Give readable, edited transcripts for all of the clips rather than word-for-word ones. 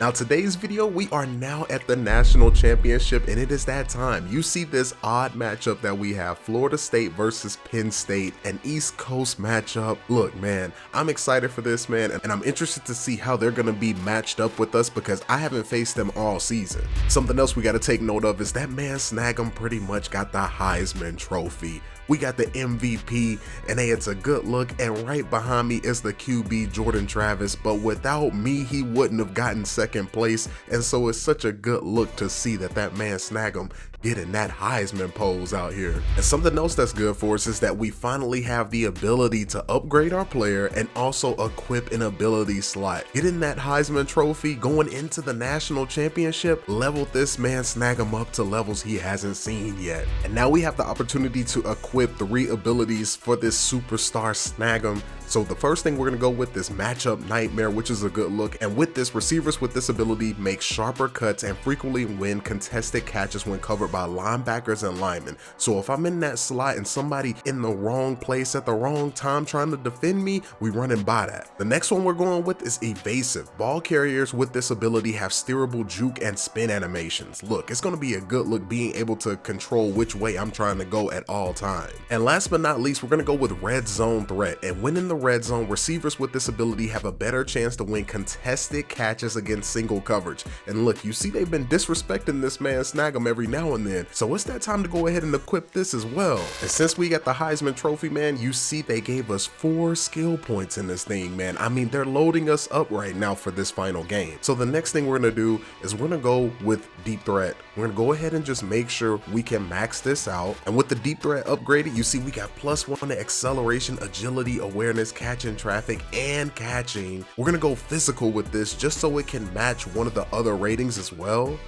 Now today's video, we are now at the national championship and it is that time. You see this odd matchup that we have, Florida State versus Penn State, an East Coast matchup. Look, man, I'm excited for this, man, and I'm interested to see how they're gonna be matched up with us because I haven't faced them all season. Something else we gotta take note of is that man Snag'em pretty much got the Heisman Trophy. We got the MVP, and hey, it's a good look, and right behind me is the QB Jordan Travis, but without me, he wouldn't have gotten second place, and so it's such a good look to see that man Snag'em getting that Heisman pose out here. And something else that's good for us is that we finally have the ability to upgrade our player and also equip an ability slot. Getting that Heisman Trophy going into the national championship leveled this man Snag'em up to levels he hasn't seen yet. And now we have the opportunity to equip 3 abilities for this superstar Snag'em. So the first thing we're gonna go with is Matchup Nightmare, which is a good look. And with this, receivers with this ability make sharper cuts and frequently win contested catches when covered by linebackers and linemen. So if I'm in that slot and somebody in the wrong place at the wrong time trying to defend me, we running by that. The next one we're going with is Evasive. Ball carriers with this ability have steerable juke and spin animations. Look, it's gonna be a good look being able to control which way I'm trying to go at all times. And last but not least, we're gonna go with Red Zone Threat. And when in the red zone, receivers with this ability have a better chance to win contested catches against single coverage. And look, you see they've been disrespecting this man Snag'em every now and then, so it's that time to go ahead and equip this as well. And since we got the Heisman Trophy, man, you see they gave us 4 skill points in this thing, man. I mean, they're loading us up right now for this final game. So the next thing we're gonna do is we're gonna go with Deep Threat. We're gonna go ahead and just make sure we can max this out. And with the Deep Threat upgraded, you see we got +1 to acceleration, agility, awareness, catching traffic, and catching. We're gonna go physical with this just so it can match one of the other ratings as well.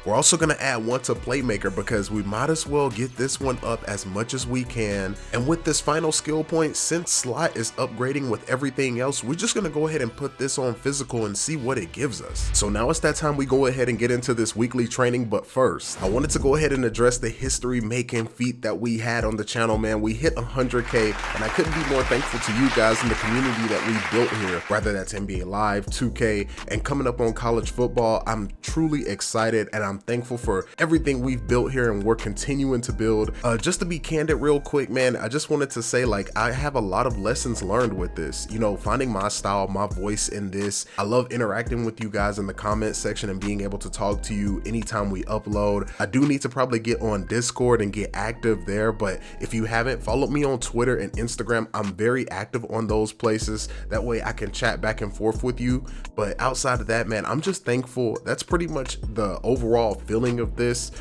We're also gonna add 1 to Playmaker because we might as well get this one up as much as we can. And with this final skill point, since Slot is upgrading with everything else, we're just gonna go ahead and put this on physical and see what it gives us. So now it's that time we go ahead and get into this weekly training, but first, I wanted to go ahead and address the history-making feat that we had on the channel, man. We hit 100K, and I couldn't be more thankful to you guys in the community that we built here, whether that's NBA Live, 2K, and coming up on college football. I'm truly excited, and I'm thankful for everything we've built here and we're continuing to build. Just to be candid real quick, man, I just wanted to say, like, I have a lot of lessons learned with this, you know, finding my style, my voice in this. I love interacting with you guys in the comment section and being able to talk to you anytime we upload. I do need to probably get on Discord and get active there, but if you haven't, follow me on Twitter and Instagram. I'm very active on those places. That way I can chat back and forth with you. But outside of that, man, I'm just thankful. That's pretty much the overall feeling of this,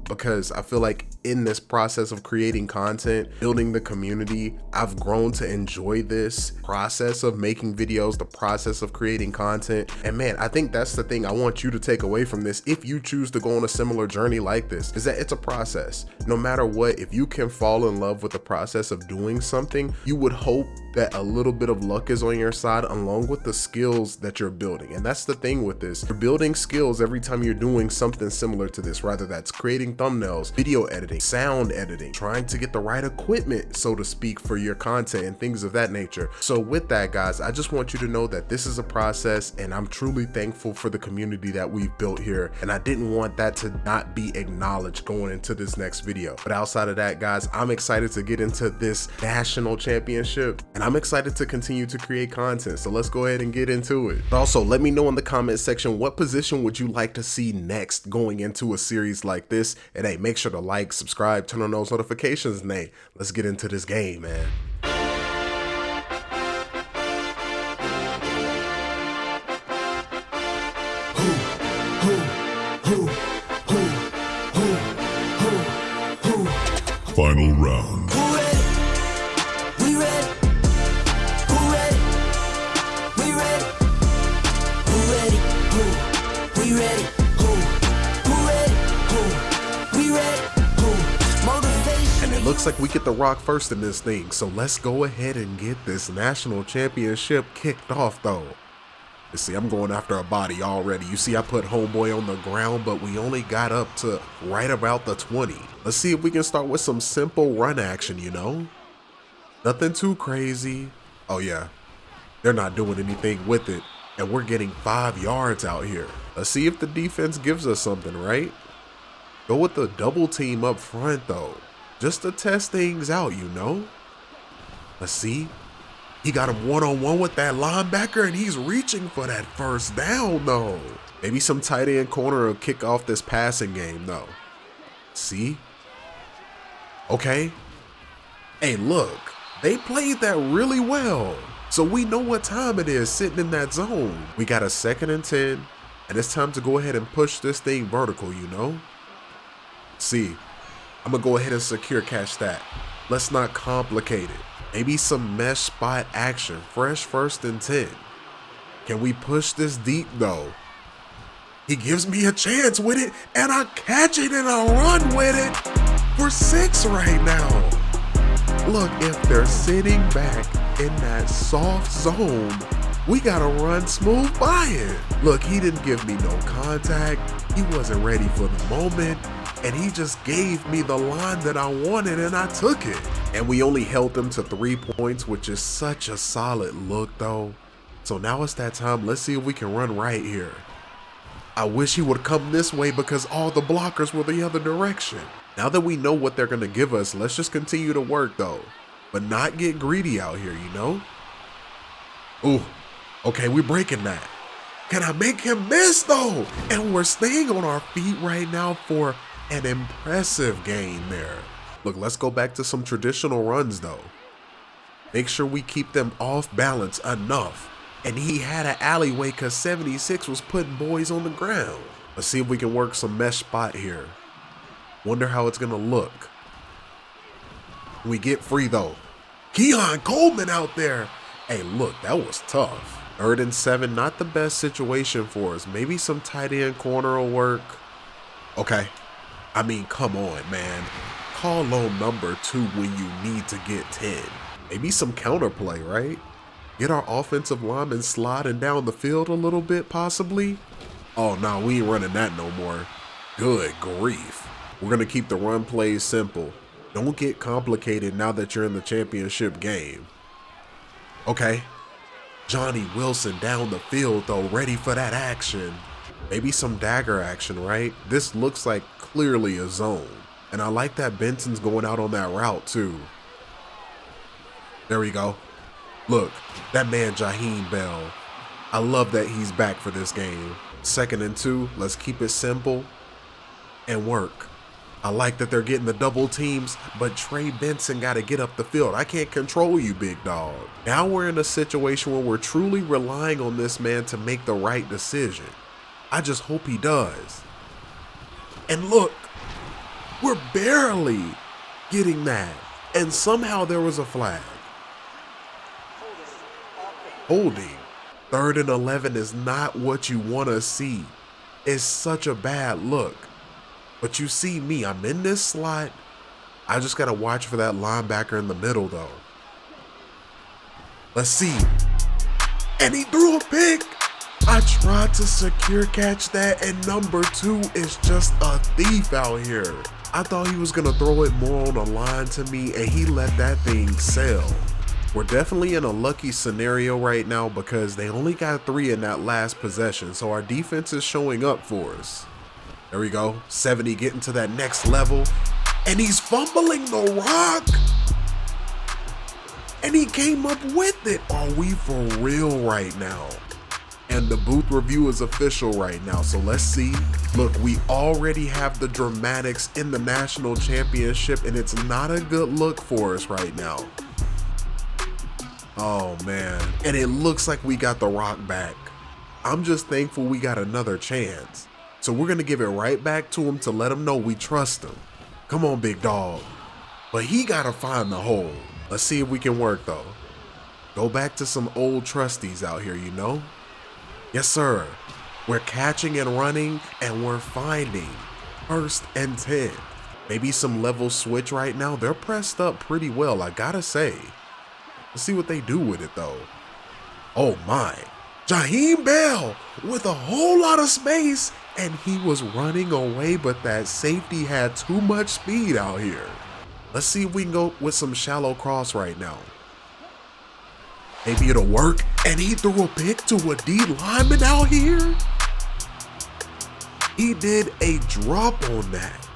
because I feel like in this process of creating content, building the community, I've grown to enjoy this process of making videos, the process of creating content. And man, I think that's the thing I want you to take away from this if you choose to go on a similar journey like this, is that it's a process. No matter what, if you can fall in love with the process of doing something, you would hope that a little bit of luck is on your side along with the skills that you're building. And that's the thing with this. You're building skills every time you're doing something similar to this, whether that's creating thumbnails, video editing, sound editing, trying to get the right equipment, so to speak, for your content and things of that nature. So with that, guys, I just want you to know that this is a process and I'm truly thankful for the community that we've built here. And I didn't want that to not be acknowledged going into this next video. But outside of that, guys, I'm excited to get into this national championship and I'm excited to continue to create content. So let's go ahead and get into it. But also, let me know in the comment section, what position would you like to see next going into a series like this? And hey, make sure to like, subscribe, turn on those notifications, and hey, let's get into this game, man. Final round. Looks like we get the rock first in this thing, so let's go ahead and get this national championship kicked off though. You see, I'm going after a body already. You see, I put homeboy on the ground, but we only got up to right about the 20. Let's see if we can start with some simple run action, you know? Nothing too crazy. Oh yeah, they're not doing anything with it. And we're getting 5 yards out here. Let's see if the defense gives us something, right? Go with the double team up front though, just to test things out, you know? Let's see. He got him one-on-one with that linebacker and he's reaching for that first down though. Maybe some tight end corner will kick off this passing game though. See? Okay. Hey, look, they played that really well. So we know what time it is sitting in that zone. We got a 2nd and 10, and it's time to go ahead and push this thing vertical, you know? See, I'm gonna go ahead and secure catch that. Let's not complicate it. Maybe some mesh spot action, fresh 1st and 10. Can we push this deep though? He gives me a chance with it, and I catch it and I run with it for 6 right now. Look, if they're sitting back in that soft zone, we gotta run smooth by it. Look, he didn't give me no contact. He wasn't ready for the moment. And he just gave me the line that I wanted and I took it. And we only held them to 3 points, which is such a solid look though. So now it's that time. Let's see if we can run right here. I wish he would come this way because all the blockers were the other direction. Now that we know what they're gonna give us, let's just continue to work though, but not get greedy out here, you know? Ooh, okay, we're breaking that. Can I make him miss though? And we're staying on our feet right now for an impressive gain there. Look, let's go back to some traditional runs though. Make sure we keep them off balance enough. And he had an alleyway because 76 was putting boys on the ground. Let's see if we can work some mesh spot here. Wonder how it's gonna look. We get free though. Keon Coleman out there. Hey, look, that was tough. 3rd and 7, not the best situation for us. Maybe some tight end corner will work. Okay. I mean, come on, man. Call on number 2 when you need to get 10. Maybe some counterplay, right? Get our offensive linemen sliding down the field a little bit, possibly. Oh, no, we ain't running that no more. Good grief. We're going to keep the run plays simple. Don't get complicated now that you're in the championship game. Okay. Johnny Wilson down the field, though, ready for that action. Maybe some dagger action, right? This looks like clearly a zone. And I like that Benson's going out on that route, too. There we go. Look, that man Jaheim Bell. I love that he's back for this game. 2nd and 2, let's keep it simple and work. I like that they're getting the double teams, but Trey Benson got to get up the field. I can't control you, big dog. Now we're in a situation where we're truly relying on this man to make the right decision. I just hope he does. And look, we're barely getting that. And somehow there was a flag. Holding. 3rd and 11 is not what you want to see. It's such a bad look. But you see me, I'm in this slot. I just got to watch for that linebacker in the middle though. Let's see. And he threw a pick. I tried to secure catch that, and number 2 is just a thief out here. I thought he was going to throw it more on the line to me, and he let that thing sail. We're definitely in a lucky scenario right now because they only got 3 in that last possession, so our defense is showing up for us. There we go, 70 getting to that next level, and he's fumbling the rock, and he came up with it. Are we for real right now? And the booth review is official right now, so let's see. Look, we already have the dramatics in the national championship, and it's not a good look for us right now. Oh man, and it looks like we got the rock back. I'm just thankful we got another chance. So we're gonna give it right back to him to let him know we trust him. Come on, big dog. But he gotta find the hole. Let's see if we can work though. Go back to some old trusties out here, you know? Yes, sir. We're catching and running, and we're finding 1st and 10. Maybe some level switch right now. They're pressed up pretty well, I gotta say. Let's see what they do with it though. Oh my. Jaheim Bell with a whole lot of space, and he was running away, but that safety had too much speed out here. Let's see if we can go with some shallow cross right now. Maybe it'll work. And he threw a pick to a D lineman out here. He did a drop on that.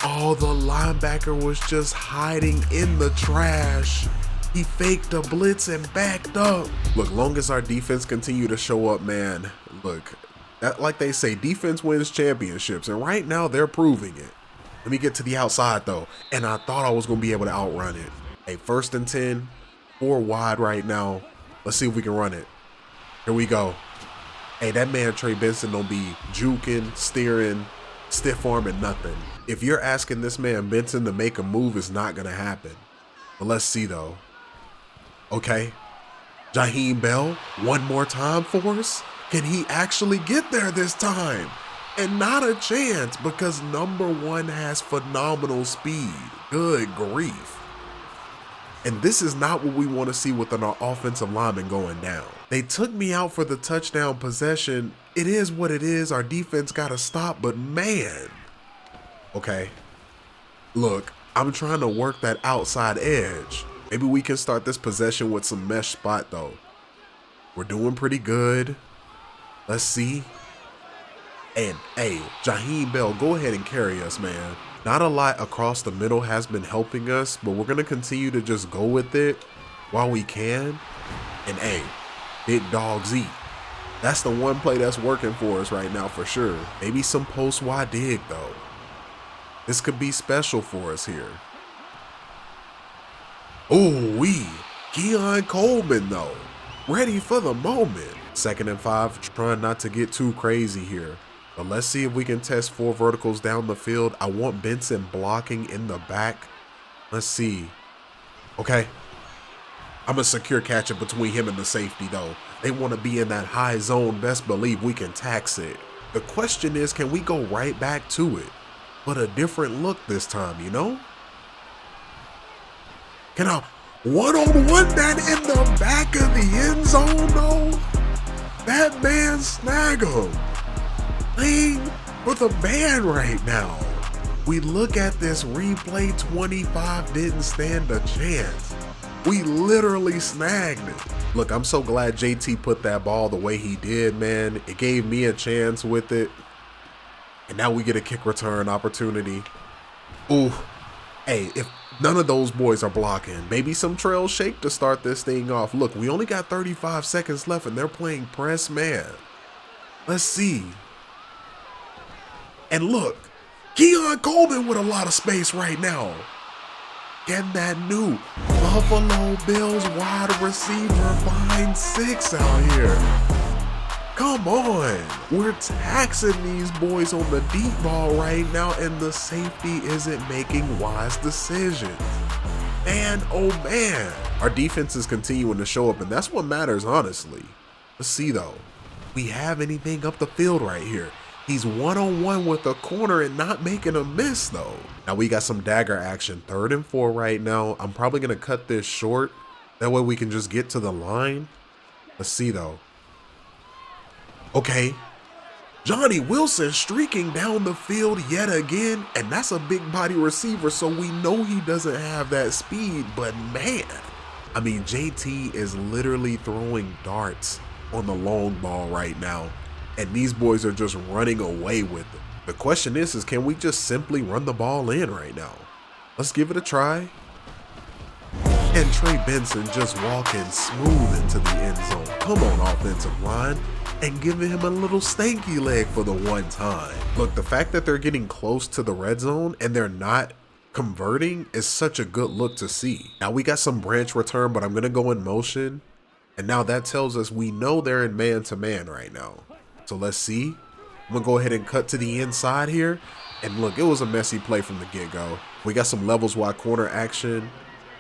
Oh, the linebacker was just hiding in the trash. He faked a blitz and backed up. Look, long as our defense continue to show up, man, look, like they say, defense wins championships, and right now they're proving it. Let me get to the outside, though, and I thought I was going to be able to outrun it. Hey, 1st and 10, 4 wide right now. Let's see if we can run it. Here we go. Hey, that man Trey Benson don't be juking, steering, stiff arming, nothing. If you're asking this man Benson to make a move, it's not going to happen. But let's see, though. Okay. Jaheim Bell, one more time for us. Can he actually get there this time? And not a chance, because number 1 has phenomenal speed. Good grief. And this is not what we want to see with an offensive lineman going down. They took me out for the touchdown possession. It is what it is. Our defense got to stop, but man. Okay. Look, I'm trying to work that outside edge. Maybe we can start this possession with some mesh spot, though. We're doing pretty good. Let's see. And, hey, Jaheim Bell, go ahead and carry us, man. Not a lot across the middle has been helping us, but we're going to continue to just go with it while we can. And, hey, big dogs eat. That's the one play that's working for us right now for sure. Maybe some post-wide dig, though. This could be special for us here. Ooh-wee. Keon Coleman, though. Ready for the moment. 2nd and 5, trying not to get too crazy here. But let's see if we can test 4 verticals down the field. I want Benson blocking in the back. Let's see. Okay. I'm a secure catch it between him and the safety, though. They want to be in that high zone. Best believe we can tax it. The question is, can we go right back to it? But a different look this time, you know? Can I one-on-one that in the back of the end zone, though? That man snag him. Playing for the man right now. We look at this replay, 25 didn't stand a chance. We literally snagged it. Look, I'm so glad JT put that ball the way he did, man. It gave me a chance with it. And now we get a kick return opportunity. Ooh. Hey, if none of those boys are blocking, maybe some trail shake to start this thing off. Look, we only got 35 seconds left and they're playing press man. Let's see. And look, Keon Coleman with a lot of space right now. Can that new Buffalo Bills wide receiver find 6 out here? Come on. We're taxing these boys on the deep ball right now, and the safety isn't making wise decisions. Man, oh man. Our defense is continuing to show up, and that's what matters, honestly. Let's see, though. We have anything up the field right here. He's one-on-one with a corner and not making a miss, though. Now we got some dagger action. 3rd and 4 right now. I'm probably going to cut this short. That way we can just get to the line. Let's see, though. Okay. Johnny Wilson streaking down the field yet again. And that's a big body receiver, so we know he doesn't have that speed. But man, I mean, JT is literally throwing darts on the long ball right now. And these boys are just running away with it. The question is can we just simply run the ball in right now? Let's give it a try. And Trey Benson just walking smooth into the end zone. Come on, offensive line. And giving him a little stanky leg for the one time. Look, the fact that they're getting close to the red zone and they're not converting is such a good look to see. Now we got some branch return, but I'm going to go in motion. And now that tells us we know they're in man-to-man right now. So let's see. I'm going to go ahead and cut to the inside here. And look, it was a messy play from the get-go. We got some levels wide corner action.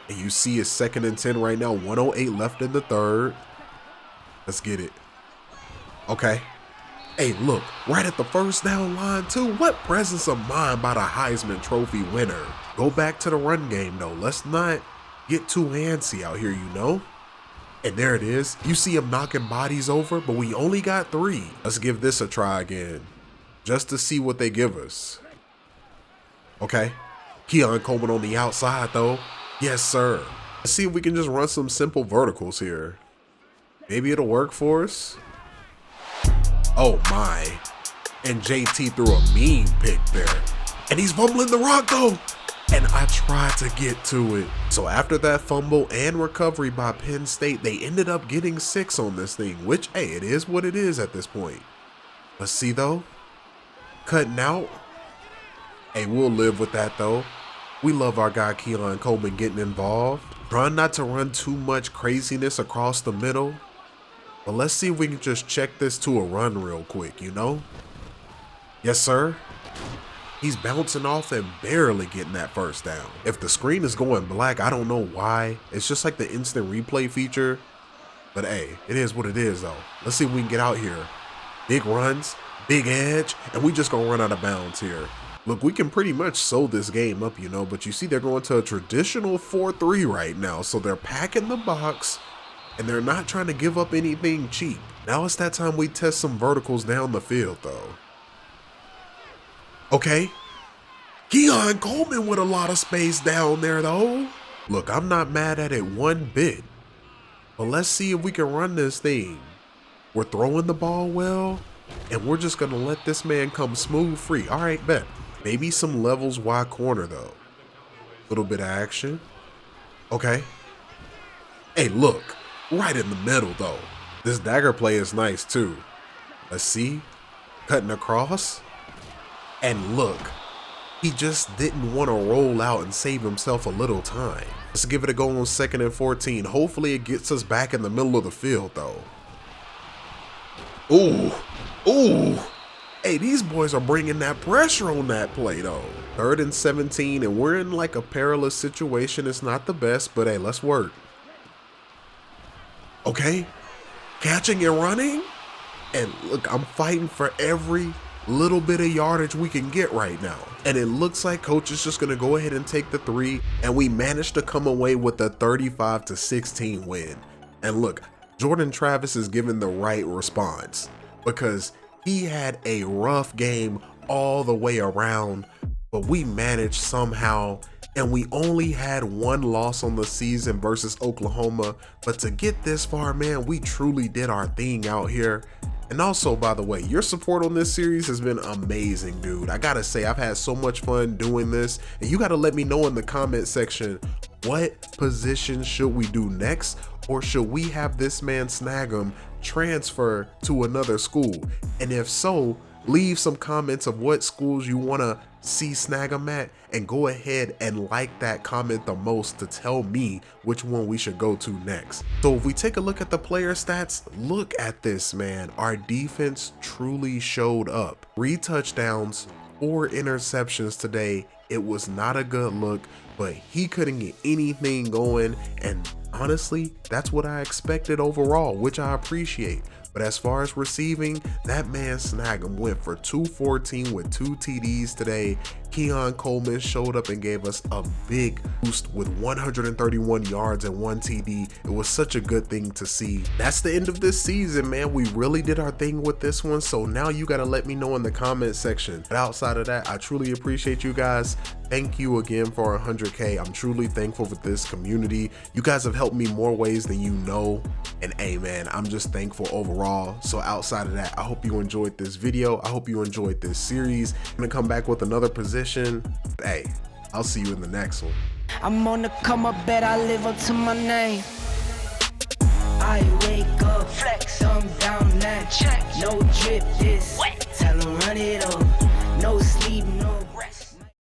And you see it's 2nd and 10 right now. 1:08 left in the 3rd. Let's get it. Okay. Hey, look, right at the first down line, too. What presence of mind by the Heisman Trophy winner. Go back to the run game, though. Let's not get too antsy out here, you know? And there it is. You see him knocking bodies over, but we only got 3. Let's give this a try again, just to see what they give us. Okay. Keon Coleman on the outside, though. Yes, sir. Let's see if we can just run some simple verticals here. Maybe it'll work for us. Oh my. And JT threw a mean pick there. And he's fumbling the rock though. And I tried to get to it. So after that fumble and recovery by Penn State, they ended up getting 6 on this thing, which, hey, it is what it is at this point. Let's see though. Cutting out. Hey, we'll live with that though. We love our guy Keon Coleman getting involved. Trying not to run too much craziness across the middle. But let's see if we can just check this to a run real quick, you know? Yes, sir. He's bouncing off and barely getting that first down. If the screen is going black, I don't know why. It's just like the instant replay feature. But hey, it is what it is though. Let's see if we can get out here. Big runs, big edge, and we just gonna run out of bounds here. Look, we can pretty much sew this game up, you know, but you see they're going to a traditional 4-3 right now. So they're packing the box and they're not trying to give up anything cheap. Now it's that time we test some verticals down the field though. Okay, Keon Coleman with a lot of space down there though. Look, I'm not mad at it one bit, but let's see if we can run this thing. We're throwing the ball well, and we're just gonna let this man come smooth free. All right, bet. Maybe some levels wide corner though. Little bit of action. Okay. Hey, look, right in the middle though. This dagger play is nice too. Let's see, cutting across. And look, he just didn't want to roll out and save himself a little time. Let's give it a go on 2nd and 14. Hopefully it gets us back in the middle of the field though. Ooh, ooh. Hey, these boys are bringing that pressure on that play though. 3rd and 17, and we're in like a perilous situation. It's not the best, but hey, let's work. Okay, catching and running. And look, I'm fighting for every little bit of yardage we can get right now. And it looks like coach is just gonna go ahead and take the 3, and we managed to come away with a 35-16 win. And look, Jordan Travis is given the right response because he had a rough game all the way around, but we managed somehow, and we only had 1 loss on the season versus Oklahoma. But to get this far, man, we truly did our thing out here. And also, by the way, your support on this series has been amazing, dude. I gotta say, I've had so much fun doing this, and you gotta let me know in the comment section, what position should we do next? Or should we have this man Snag'em transfer to another school? And if so, leave some comments of what schools you wanna see Snag'em at, and go ahead and like that comment the most to tell me which one we should go to next. So if we take a look at the player stats, look at this, man. Our defense truly showed up. 3 touchdowns, 4 interceptions today. It was not a good look, but he couldn't get anything going, and honestly, that's what I expected overall, which I appreciate. But as far as receiving, that man Snag'em went for 214 with 2 TDs today. Keon Coleman showed up and gave us a big boost with 131 yards and 1 TD. It was such a good thing to see. That's the end of this season, man. We really did our thing with this one. So now you got to let me know in the comment section. But outside of that, I truly appreciate you guys. Thank you again for 100K. I'm truly thankful for this community. You guys have helped me more ways than you know. And hey, man, I'm just thankful overall. So outside of that, I hope you enjoyed this video. I hope you enjoyed this series. I'm gonna come back with another position. Hey, I'll see you in the next one. I'm on the come up, bet I live up to my name. I wake up, flex, thumb down, that check. No drip, this, tell 'em run it up. No sleep, no rest.